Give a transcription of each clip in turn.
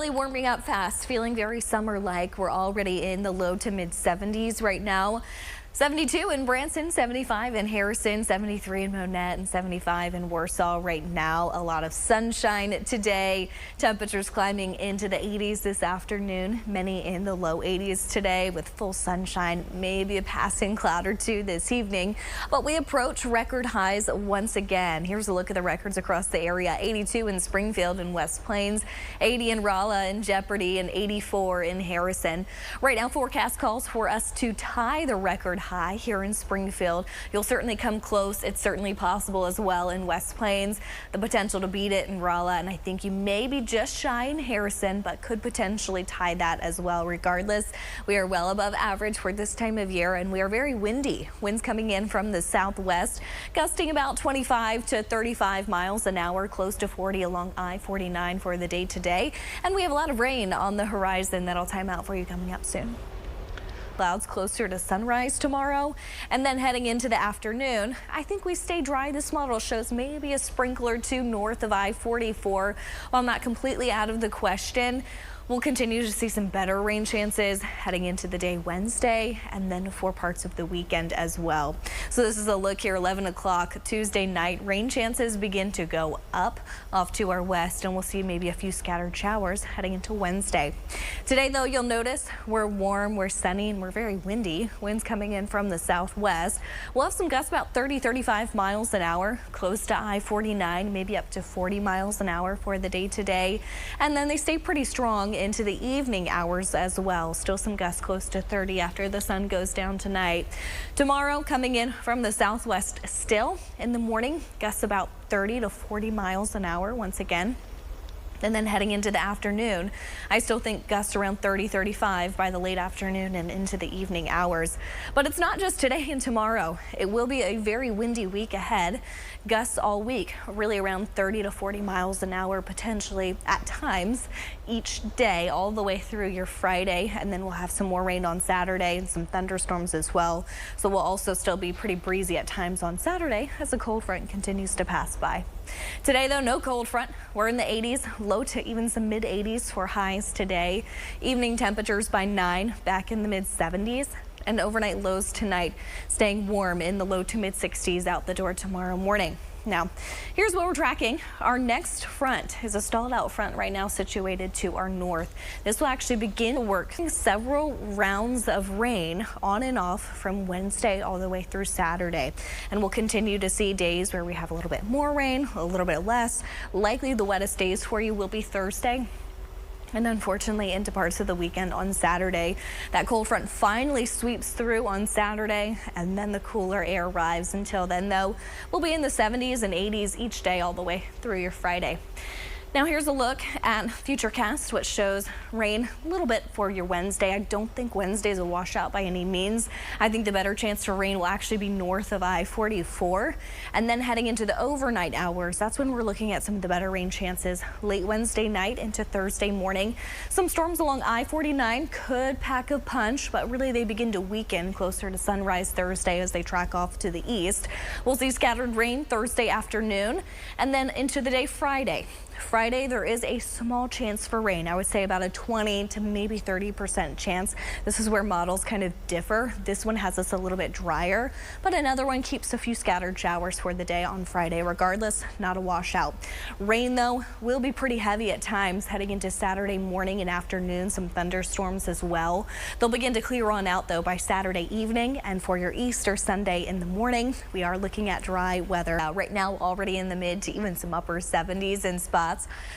Really warming up fast, feeling very summer-like. We're already in the low to mid 70s right now. 72 in Branson, 75 in Harrison, 73 in Monette, and 75 in Warsaw right now. A lot of sunshine today. Temperatures climbing into the 80s this afternoon. Many in the low 80s today with full sunshine. Maybe a passing cloud or two this evening. But we approach record highs once again. Here's a look at the records across the area. 82 in Springfield and West Plains, 80 in Rolla and Jeopardy, and 84 in Harrison. Right now, forecast calls for us to tie the record high here in Springfield. You'll certainly come close. It's certainly possible as well in West Plains. The potential to beat it in Rolla, and I think you may be just shy in Harrison, but could potentially tie that as well. Regardless, we are well above average for this time of year, and we are very windy. Winds coming in from the southwest, gusting about 25 to 35 miles an hour, close to 40 along I-49 for the day today. And we have a lot of rain on the horizon that'll time out for you coming up soon. Clouds closer to sunrise tomorrow, and then heading into the afternoon, I think we stay dry. This model shows maybe a sprinkle or two north of I-44. While not completely out of the question, we'll continue to see some better rain chances heading into the day Wednesday and then for parts of the weekend as well. So this is a look here, 11 o'clock Tuesday night. Rain chances begin to go up off to our west, and we'll see maybe a few scattered showers heading into Wednesday. Today, though, you'll notice we're warm, we're sunny, and we're very windy. Winds coming in from the southwest. We'll have some gusts about 30-35 miles an hour, close to I-49, maybe up to 40 miles an hour for the day today. And then they stay pretty strong into the evening hours as well. Still some gusts close to 30 after the sun goes down tonight. Tomorrow, coming in from the southwest still in the morning, gusts about 30 to 40 miles an hour once again. And then heading into the afternoon, I still think gusts around 30-35 by the late afternoon and into the evening hours. But it's not just today and tomorrow. It will be a very windy week ahead. Gusts all week, really around 30 to 40 miles an hour, potentially at times each day all the way through your Friday. And then we'll have some more rain on Saturday and some thunderstorms as well. So we'll also still be pretty breezy at times on Saturday as the cold front continues to pass by. Today, though, no cold front. We're in the 80s, low to even some mid 80s for highs today. Evening temperatures by 9, back in the mid 70s. And overnight lows tonight, staying warm in the low to mid 60s out the door tomorrow morning. Now, here's what we're tracking. Our next front is a stalled out front right now situated to our north. This will actually begin to work several rounds of rain on and off from Wednesday all the way through Saturday. And we'll continue to see days where we have a little bit more rain, a little bit less. Likely the wettest days for you will be Thursday. And unfortunately into parts of the weekend on Saturday. That cold front finally sweeps through on Saturday, and then the cooler air arrives. Until then, though, we'll be in the 70s and 80s each day all the way through your Friday. Now here's a look at Futurecast, which shows rain a little bit for your Wednesday. I don't think Wednesday is a washout by any means. I think the better chance for rain will actually be north of I-44. And then heading into the overnight hours, that's when we're looking at some of the better rain chances. Late Wednesday night into Thursday morning. Some storms along I-49 could pack a punch, but really they begin to weaken closer to sunrise Thursday as they track off to the east. We'll see scattered rain Thursday afternoon and then into the day Friday. Friday, there is a small chance for rain. I would say about a 20 to maybe 30% chance. This is where models kind of differ. This one has us a little bit drier, but another one keeps a few scattered showers for the day on Friday. Regardless, not a washout. Rain, though, will be pretty heavy at times heading into Saturday morning and afternoon. Some thunderstorms as well. They'll begin to clear on out, though, by Saturday evening. And for your Easter Sunday in the morning, we are looking at dry weather. Right now, already in the mid to even some upper 70s in spots.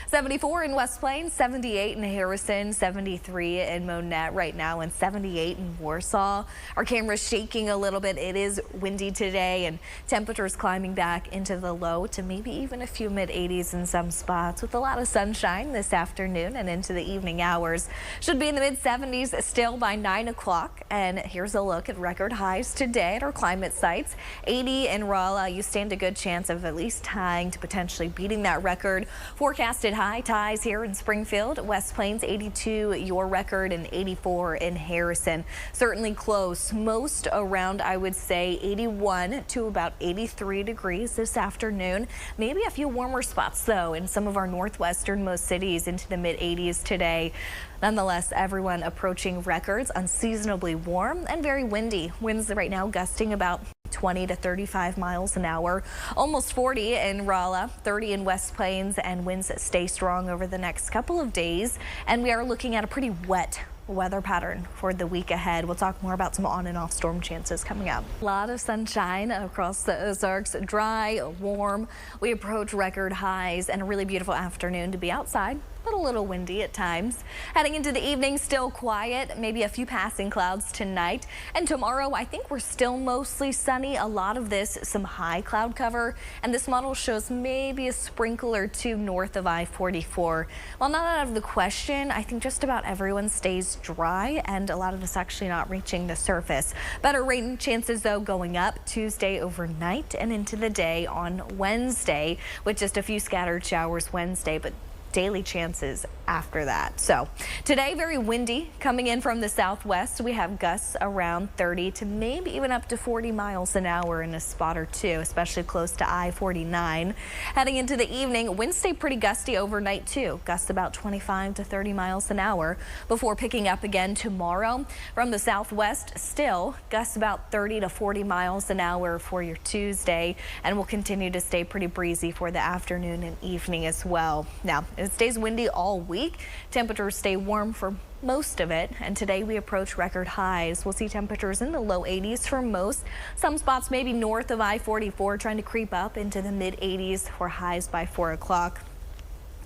74 in West Plains, 78 in Harrison, 73 in Monette right now, and 78 in Warsaw. Our camera's shaking a little bit. It is windy today, and temperatures climbing back into the low to maybe even a few mid 80s in some spots, with a lot of sunshine this afternoon and into the evening hours. Should be in the mid 70s still by 9 o'clock. And here's a look at record highs today at our climate sites. 80 in Rolla. You stand a good chance of at least tying to potentially beating that record. Forecasted high ties here in Springfield, West Plains 82, your record, and 84 in Harrison. Certainly close. Most around, I would say, 81 to about 83 degrees this afternoon. Maybe a few warmer spots, though, in some of our northwesternmost cities into the mid-80s today. Nonetheless, everyone approaching records, unseasonably warm and very windy. Winds right now gusting about 20 to 35 miles an hour, almost 40 in Rolla, 30 in West Plains, and winds that stay strong over the next couple of days. And we are looking at a pretty wet weather pattern for the week ahead. We'll talk more about some on and off storm chances coming up. A lot of sunshine across the Ozarks, dry, warm. We approach record highs and a really beautiful afternoon to be outside, but a little windy at times. Heading into the evening, still quiet, maybe a few passing clouds tonight. And tomorrow, I think we're still mostly sunny. A lot of this, some high cloud cover. And this model shows maybe a sprinkle or two north of I-44. While not out of the question, I think just about everyone stays dry and a lot of us actually not reaching the surface. Better rain chances, though, going up Tuesday overnight and into the day on Wednesday, with just a few scattered showers Wednesday, but daily chances after that. So today, very windy coming in from the southwest. We have gusts around 30 to maybe even up to 40 miles an hour in a spot or two, especially close to I-49. Heading into the evening, winds stay pretty gusty overnight too. Gusts about 25 to 30 miles an hour before picking up again tomorrow. From the southwest, still gusts about 30 to 40 miles an hour for your Tuesday, and will continue to stay pretty breezy for the afternoon and evening as well. Now, it stays windy all week. Temperatures stay warm for most of it, and today we approach record highs. We'll see temperatures in the low 80s for most. Some spots maybe north of I-44 trying to creep up into the mid 80s for highs by 4 o'clock.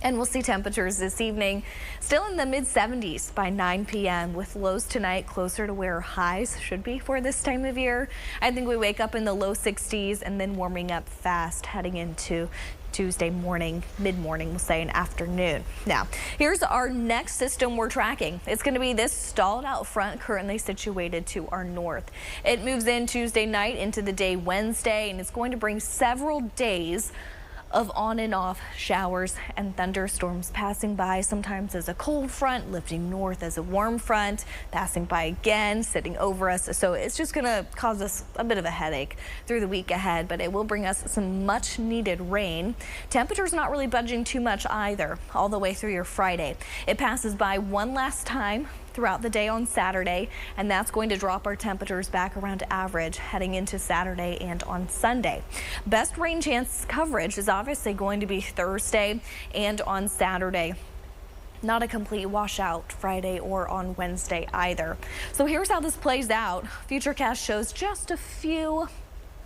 And we'll see temperatures this evening still in the mid 70s by 9 p.m. with lows tonight closer to where highs should be for this time of year. I think we wake up in the low 60s and then warming up fast heading into Tuesday morning, mid-morning, we'll say, an afternoon. Now, here's our next system we're tracking. It's going to be this stalled out front currently situated to our north. It moves in Tuesday night into the day Wednesday, and it's going to bring several days of on and off showers and thunderstorms passing by, sometimes as a cold front, lifting north as a warm front, passing by again, sitting over us. So it's just going to cause us a bit of a headache through the week ahead, but it will bring us some much needed rain. Temperatures not really budging too much either all the way through your Friday. It passes by one last time throughout the day on Saturday, and that's going to drop our temperatures back around average heading into Saturday and on Sunday. Best rain chance coverage is obviously going to be Thursday and on Saturday. Not a complete washout Friday or on Wednesday either. So here's how this plays out. Futurecast shows just a few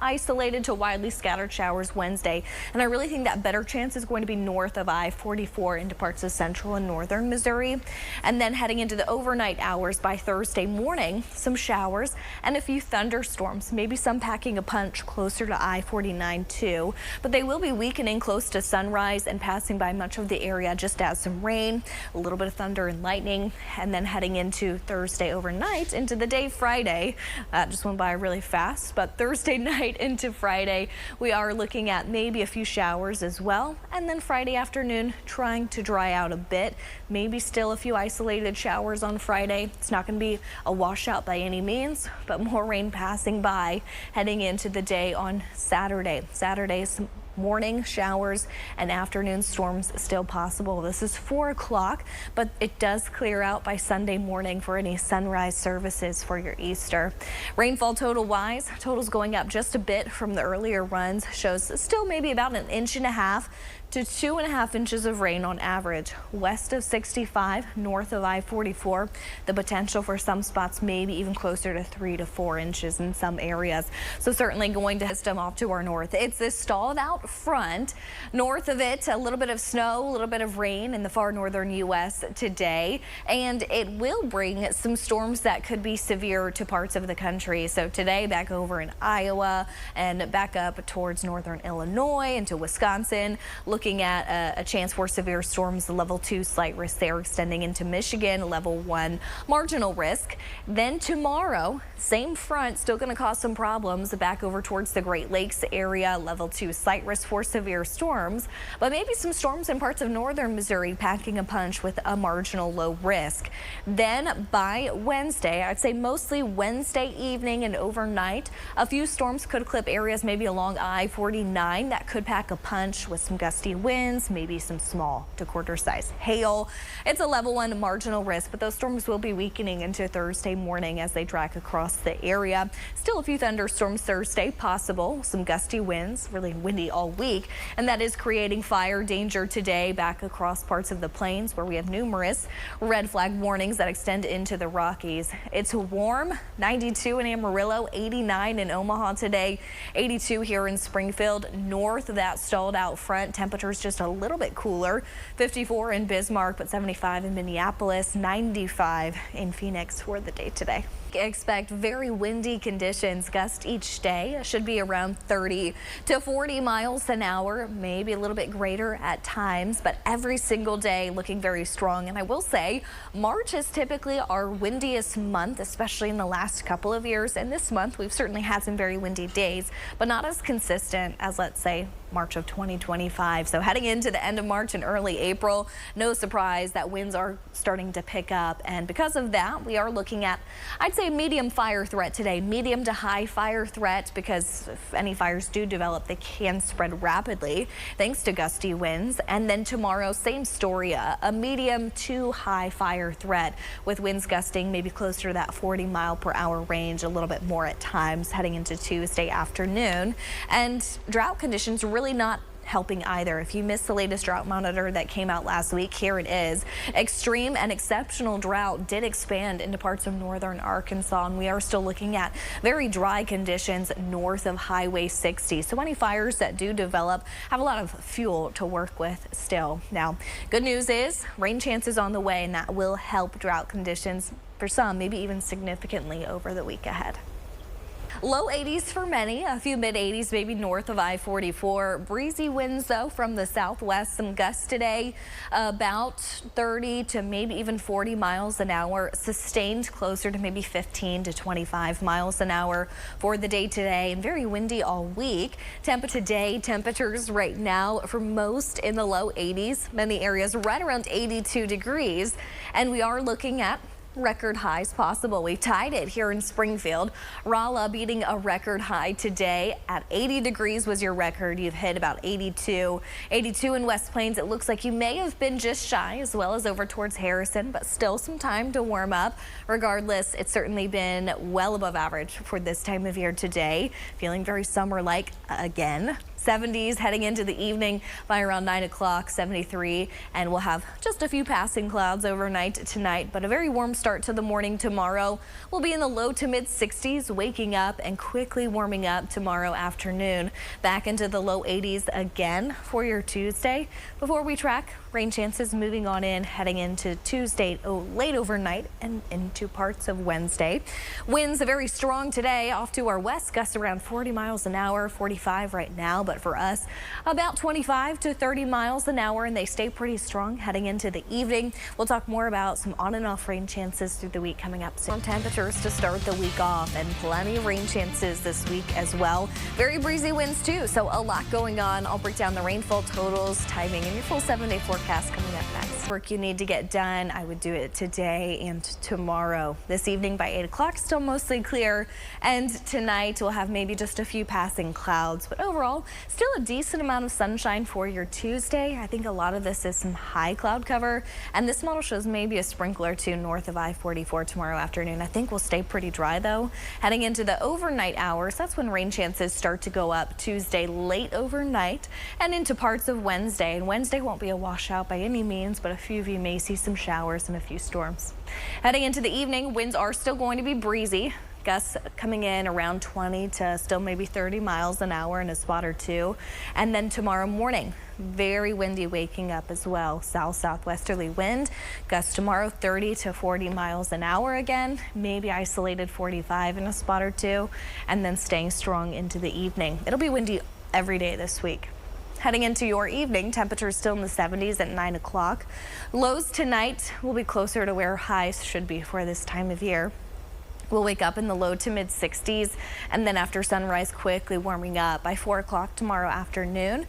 isolated to widely scattered showers Wednesday, and I really think that better chance is going to be north of I-44 into parts of central and northern Missouri. And then heading into the overnight hours by Thursday morning, some showers and a few thunderstorms, maybe some packing a punch closer to I-49 too, but they will be weakening close to sunrise and passing by much of the area just as some rain, a little bit of thunder and lightning. And then heading into Thursday overnight into the day Friday, just went by really fast, but Thursday night into Friday, we are looking at maybe a few showers as well. And then Friday afternoon, trying to dry out a bit. Maybe still a few isolated showers on Friday. It's not going to be a washout by any means, but more rain passing by heading into the day on Saturday. Saturday's morning showers and afternoon storms still possible. This is 4 o'clock, but it does clear out by Sunday morning for any sunrise services for your Easter. Rainfall total wise, totals going up just a bit from the earlier runs, shows still maybe about 1.5 inches to 2.5 inches of rain on average. West of 65, north of I-44, the potential for some spots maybe even closer to 3 to 4 inches in some areas. So certainly going to system off to our north. It's this stalled out front. North of it, a little bit of snow, a little bit of rain in the far northern U.S. today, and it will bring some storms that could be severe to parts of the country. So today back over in Iowa and back up towards northern Illinois into Wisconsin. Look looking at a chance for severe storms, level 2 slight risk there extending into Michigan, level 1 marginal risk. Then tomorrow, same front, still going to cause some problems back over towards the Great Lakes area, level 2 slight risk for severe storms, but maybe some storms in parts of northern Missouri packing a punch with a marginal low risk. Then by Wednesday, I'd say mostly Wednesday evening and overnight, a few storms could clip areas maybe along I-49 that could pack a punch with some gusty winds, maybe some small to quarter size hail. It's a level 1 marginal risk, but those storms will be weakening into Thursday morning as they track across the area. Still a few thunderstorms Thursday possible, some gusty winds, really windy all week, and that is creating fire danger today back across parts of the plains where we have numerous red flag warnings that extend into the Rockies. It's warm, 92 in Amarillo, 89 in Omaha today, 82 here in Springfield. North of that stalled out front, temperatures just a little bit cooler, 54 in Bismarck, but 75 in Minneapolis, 95 in Phoenix for the day today. Expect very windy conditions. Gusts each day should be around 30 to 40 miles an hour, maybe a little bit greater at times, but every single day looking very strong. And I will say March is typically our windiest month, especially in the last couple of years. And this month we've certainly had some very windy days, but not as consistent as, let's say, March of 2025. So heading into the end of March and early April, no surprise that winds are starting to pick up. And because of that, we are looking at, I'd say, medium fire threat today, medium to high fire threat, because if any fires do develop, they can spread rapidly thanks to gusty winds. And then tomorrow, same story, a medium to high fire threat with winds gusting maybe closer to that 40-mile-per-hour range, a little bit more at times heading into Tuesday afternoon. And drought conditions really not helping either. If you missed the latest drought monitor that came out last week, here it is. Extreme and exceptional drought did expand into parts of northern Arkansas, and we are still looking at very dry conditions north of Highway 60. So any fires that do develop have a lot of fuel to work with still. Now, good news is rain chances on the way, and that will help drought conditions for some, maybe even significantly over the week ahead. Low 80s for many, a few mid 80s maybe north of I-44. Breezy winds though from the southwest, some gusts today about 30 to maybe even 40 miles an hour, sustained closer to maybe 15 to 25 miles an hour for the day today, and very windy all week. Today temperatures right now for most in the low 80s, many areas right around 82 degrees, and we are looking at record highs possible. We've tied it here in Springfield. Rolla beating a record high today at 80 degrees was your record. You've hit about 82 in West Plains. It looks like you may have been just shy, as well as over towards Harrison, but still some time to warm up. Regardless, it's certainly been well above average for this time of year today. Feeling very summer-like again. 70s heading into the evening by around 9 o'clock, 73, and we'll have just a few passing clouds overnight tonight, but a very warm start to the morning tomorrow. We'll be in the low to mid 60s, waking up and quickly warming up tomorrow afternoon. Back into the low 80s again for your Tuesday before we track rain chances moving on in, heading into Tuesday late overnight and into parts of Wednesday. Winds are very strong today off to our west, gusts around 40 miles an hour, 45 right now, but for us about 25 to 30 miles an hour, and they stay pretty strong heading into the evening. We'll talk more about some on and off rain chances through the week coming up soon. Temperatures to start the week off, and plenty of rain chances this week as well. Very breezy winds too, so a lot going on. I'll break down the rainfall totals, timing, and your full 7-day forecast coming up next. Work you need to get done, I would do it today and tomorrow. This evening by 8 o'clock, still mostly clear, and tonight we'll have maybe just a few passing clouds, but overall still a decent amount of sunshine for your Tuesday. I think a lot of this is some high cloud cover, and this model shows maybe a sprinkle or two north of I-44 tomorrow afternoon. I think we'll stay pretty dry though. Heading into the overnight hours, that's when rain chances start to go up Tuesday late overnight and into parts of Wednesday. And Wednesday won't be a washout by any means, but a few of you may see some showers and a few storms. Heading into the evening, winds are still going to be breezy. Gusts coming in around 20 to still maybe 30 miles an hour in a spot or two. And then tomorrow morning, very windy waking up as well. South-southwesterly wind. Gusts tomorrow 30 to 40 miles an hour again. Maybe isolated 45 in a spot or two. And then staying strong into the evening. It'll be windy every day this week. Heading into your evening, temperatures still in the 70s at 9 o'clock. Lows tonight will be closer to where highs should be for this time of year. We'll wake up in the low to mid 60s, and then after sunrise, quickly warming up by 4 o'clock tomorrow afternoon.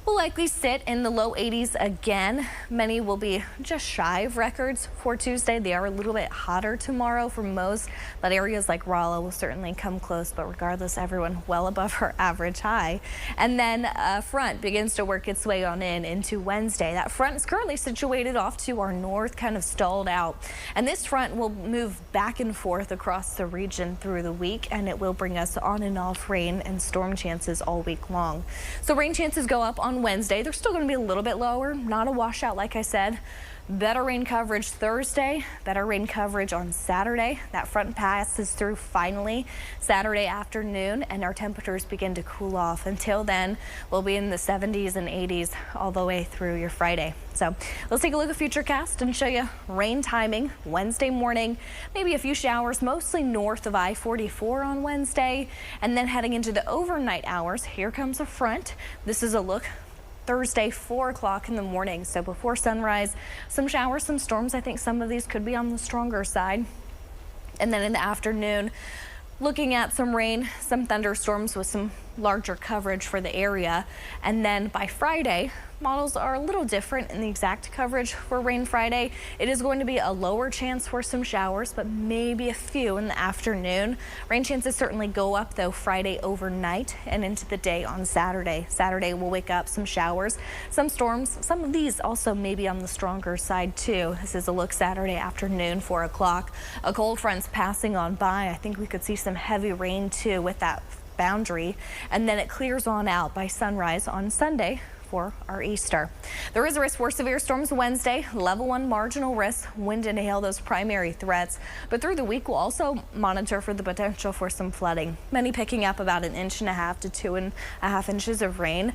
We'll likely sit in the low 80s again. Many will be just shy of records for Tuesday. They are a little bit hotter tomorrow for most, but areas like Rolla will certainly come close. But regardless, everyone well above our average high. And then a front begins to work its way on into Wednesday. That front is currently situated off to our north, kind of stalled out. And this front will move back and forth across the region through the week, and it will bring us on and off rain and storm chances all week long. So rain chances go up on Wednesday. They're still going to be a little bit lower, not a washout like I said. Better rain coverage Thursday, better rain coverage on Saturday. That front passes through finally Saturday afternoon, and our temperatures begin to cool off. Until then, we'll be in the 70s and 80s all the way through your Friday. So let's take a look at Futurecast and show you rain timing Wednesday morning. Maybe a few showers, mostly north of I-44 on Wednesday. And then heading into the overnight hours, here comes a front. This is a look Thursday, 4 o'clock in the morning. So before sunrise, some showers, some storms. I think some of these could be on the stronger side. And then in the afternoon, looking at some rain, some thunderstorms with some larger coverage for the area. And then by Friday, models are a little different in the exact coverage for rain Friday. It is going to be a lower chance for some showers, but maybe a few in the afternoon. Rain chances certainly go up though Friday overnight and into the day on Saturday. Saturday we'll wake up some showers, some storms. Some of these also maybe on the stronger side too. This is a look Saturday afternoon, 4 o'clock. A cold front's passing on by. I think we could see some heavy rain too with that boundary, and then it clears on out by sunrise on Sunday for our Easter. There is a risk for severe storms Wednesday, level 1 marginal risk, wind and hail, those primary threats. But through the week, we'll also monitor for the potential for some flooding. Many picking up about 1.5 to 2.5 inches of rain.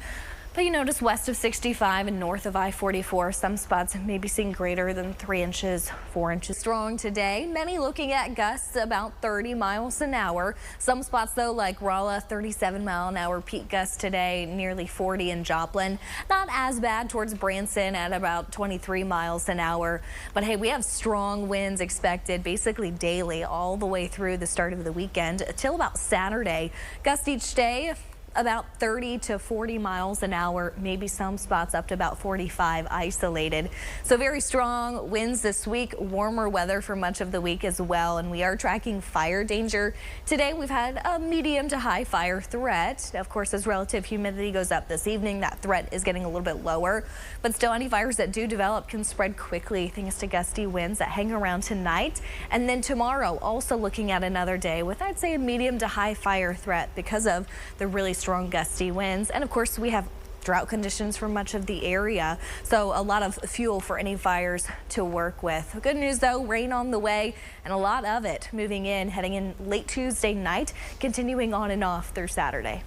But you notice west of 65 and north of I-44, some spots may be seeing greater than 3 inches, 4 inches. Strong today, many looking at gusts about 30 miles an hour. Some spots though, like Rolla, 37-mile-an-hour peak gusts today, nearly 40 in Joplin. Not as bad towards Branson at about 23 miles an hour. But hey, we have strong winds expected basically daily all the way through the start of the weekend till about Saturday. Gusts each day about 30 to 40 miles an hour, maybe some spots up to about 45 isolated. So very strong winds this week, warmer weather for much of the week as well. And we are tracking fire danger. Today we've had a medium to high fire threat. Of course, as relative humidity goes up this evening, that threat is getting a little bit lower. But still, any fires that do develop can spread quickly thanks to gusty winds that hang around tonight. And then tomorrow, also looking at another day with, I'd say, a medium to high fire threat because of the really strong gusty winds. And of course, we have drought conditions for much of the area, so a lot of fuel for any fires to work with. Good news though, rain on the way and a lot of it moving in, heading in late Tuesday night, continuing on and off through Saturday.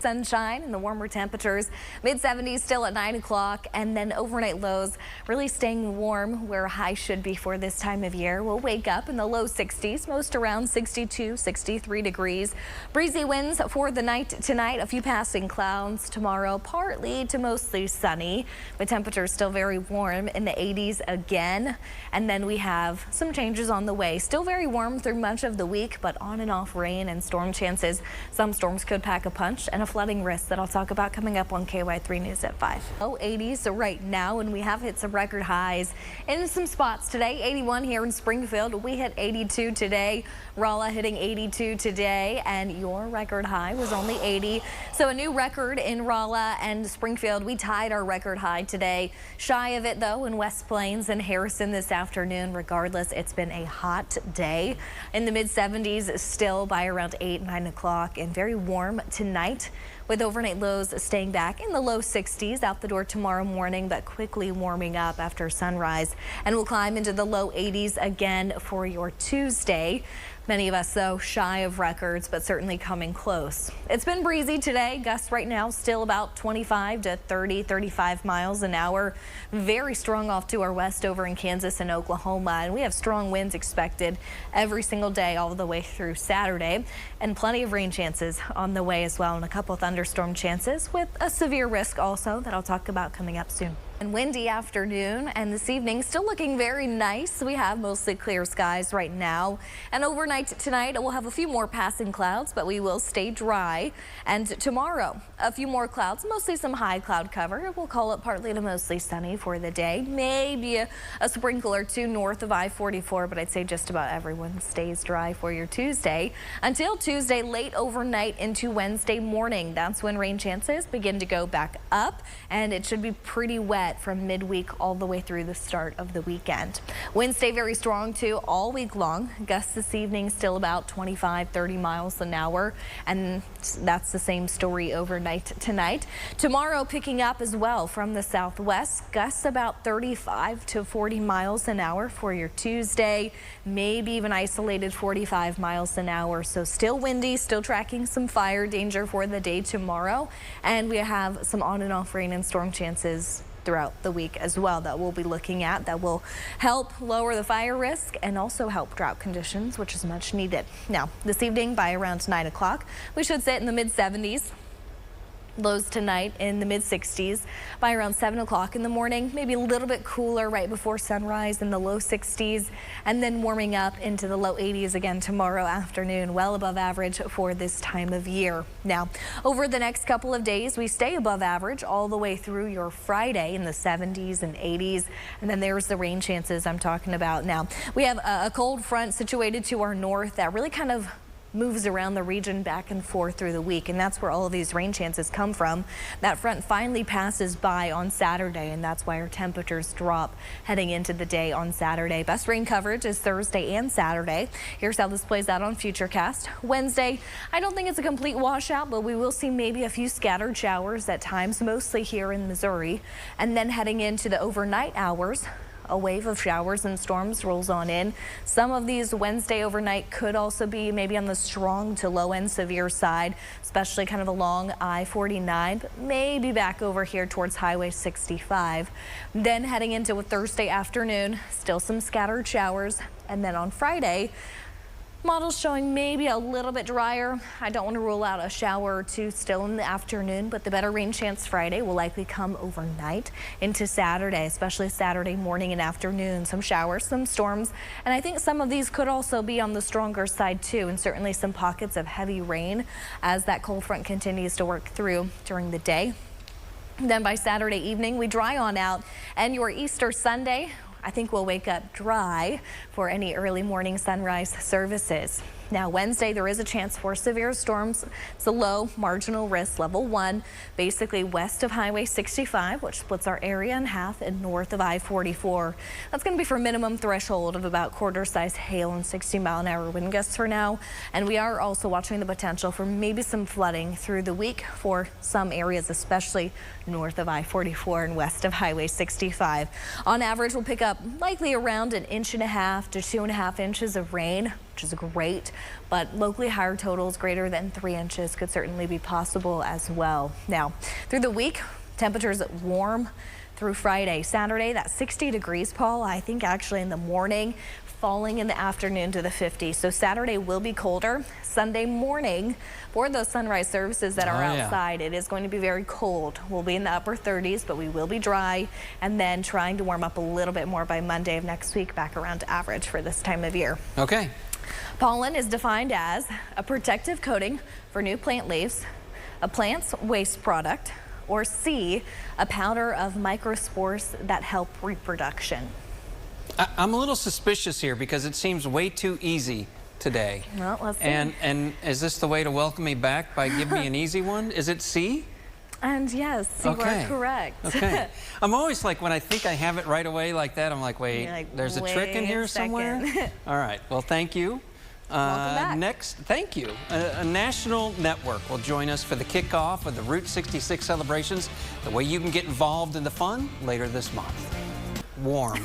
Sunshine and the warmer temperatures, mid-70s still at 9 o'clock, and then overnight lows really staying warm where a high should be for this time of year. We'll wake up in the low 60s, most around 62, 63 degrees. Breezy winds for the night tonight, a few passing clouds tomorrow, partly to mostly sunny, but temperatures still very warm in the 80s again. And then we have some changes on the way. Still very warm through much of the week, but on and off rain and storm chances. Some storms could pack a punch, and a flooding risk that I'll talk about coming up on KY3 News at 5. Low 80s right now, and we have hit some record highs in some spots today. 81 here in Springfield. We hit 82 today. Rolla hitting 82 today, and your record high was only 80. So a new record in Rolla and Springfield. We tied our record high today. Shy of it though in West Plains and Harrison this afternoon. Regardless, it's been a hot day. In the mid 70s still by around 8, 9 o'clock, and very warm tonight, with overnight lows staying back in the low 60s out the door tomorrow morning, but quickly warming up after sunrise. And we'll climb into the low 80s again for your Tuesday. Many of us, though, shy of records, but certainly coming close. It's been breezy today. Gusts right now still about 25 to 30, 35 miles an hour. Very strong off to our west over in Kansas and Oklahoma. And we have strong winds expected every single day all the way through Saturday. And plenty of rain chances on the way as well, and a couple thunderstorms thunderstorm chances with a severe risk also that I'll talk about coming up soon. And windy afternoon, and this evening still looking very nice. We have mostly clear skies right now, and overnight tonight we'll have a few more passing clouds, but we will stay dry. And tomorrow a few more clouds, mostly some high cloud cover. We'll call it partly to mostly sunny for the day. Maybe a sprinkle or two north of I-44, but I'd say just about everyone stays dry for your Tuesday until Tuesday late overnight into Wednesday morning. That's when rain chances begin to go back up, and it should be pretty wet from midweek all the way through the start of the weekend. Winds stay very strong too all week long. Gusts this evening still about 25-30 miles an hour, and that's the same story overnight tonight. Tomorrow picking up as well from the southwest. Gusts about 35 to 40 miles an hour for your Tuesday, maybe even isolated 45 miles an hour. So still windy, still tracking some fire danger for the day tomorrow, and we have some on and off rain and storm chances throughout the week as well that we'll be looking at that will help lower the fire risk and also help drought conditions, which is much needed. Now, this evening by around 9 o'clock, we should sit in the mid-70s. Lows tonight in the mid-60s. By around 7 o'clock in the morning, maybe a little bit cooler right before sunrise in the low 60s, and then warming up into the low 80s again tomorrow afternoon, well above average for this time of year. Now, over the next couple of days, we stay above average all the way through your Friday in the 70s and 80s, and then there's the rain chances I'm talking about. Now, we have a cold front situated to our north that really kind of moves around the region back and forth through the week, and that's where all of these rain chances come from. That front finally passes by on Saturday, and that's why our temperatures drop heading into the day on Saturday. Best rain coverage is Thursday and Saturday. Here's how this plays out on Futurecast. Wednesday, I don't think it's a complete washout, but we will see maybe a few scattered showers at times, mostly here in Missouri. And then heading into the overnight hours, a wave of showers and storms rolls on in. Some of these Wednesday overnight could also be maybe on the strong to low end severe side, especially kind of along I-49, but maybe back over here towards Highway 65. Then heading into a Thursday afternoon, still some scattered showers. And then on Friday, models showing maybe a little bit drier. I don't want to rule out a shower or two still in the afternoon, but the better rain chance Friday will likely come overnight into Saturday, especially Saturday morning and afternoon. Some showers, some storms, and I think some of these could also be on the stronger side too, and certainly some pockets of heavy rain as that cold front continues to work through during the day. Then by Saturday evening, we dry on out, and your Easter Sunday, I think we'll wake up dry for any early morning sunrise services. Now Wednesday, there is a chance for severe storms. It's a low marginal risk, level 1, basically west of Highway 65, which splits our area in half, and north of I-44. That's going to be for minimum threshold of about quarter-size hail and 60-mile-an-hour wind gusts for now. And we are also watching the potential for maybe some flooding through the week for some areas, especially north of I-44 and west of Highway 65. On average, we'll pick up likely around 1.5 to 2.5 inches of rain, which is great, but locally higher totals greater than 3 inches could certainly be possible as well. Now, through the week, temperatures warm through Friday. Saturday, that's 60 degrees, Paul. I think actually in the morning, falling in the afternoon to the 50s. So Saturday will be colder. Sunday morning, for those sunrise services that are outside, it is going to be very cold. We'll be in the upper 30s, but we will be dry, and then trying to warm up a little bit more by Monday of next week, back around average for this time of year. Okay. Pollen is defined as a protective coating for new plant leaves, a plant's waste product, or C, a powder of microspores that help reproduction. I'm a little suspicious here because it seems way too easy today. Well, let's see. And is this the way to welcome me back by giving me an easy one? Is it C? And yes, you are correct. Okay. I'm always like, when I think I have it right away like that, I'm like, wait, there's a trick in here somewhere? All right. Well, thank you. Welcome back. Next, thank you. A national network will join us for the kickoff of the Route 66 celebrations. The way you can get involved in the fun later this month. warm.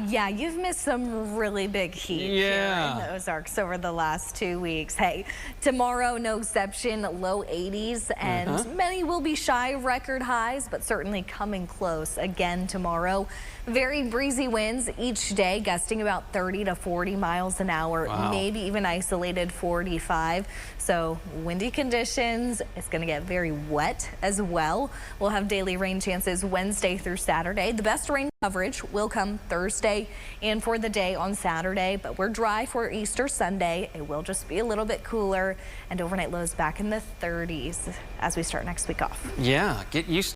Yeah, you've missed some really big heat here in the Ozarks over the last 2 weeks. Hey, tomorrow, no exception, low 80s, and many will be shy of record highs, but certainly coming close again tomorrow. Very breezy winds each day, gusting about 30 to 40 miles an hour, maybe even isolated 45. So windy conditions. It's going to get very wet as well. We'll have daily rain chances Wednesday through Saturday. The best rain coverage will come Thursday and for the day on Saturday, but we're dry for Easter Sunday. It will just be a little bit cooler, and overnight lows back in the 30s as we start next week off. Yeah, get used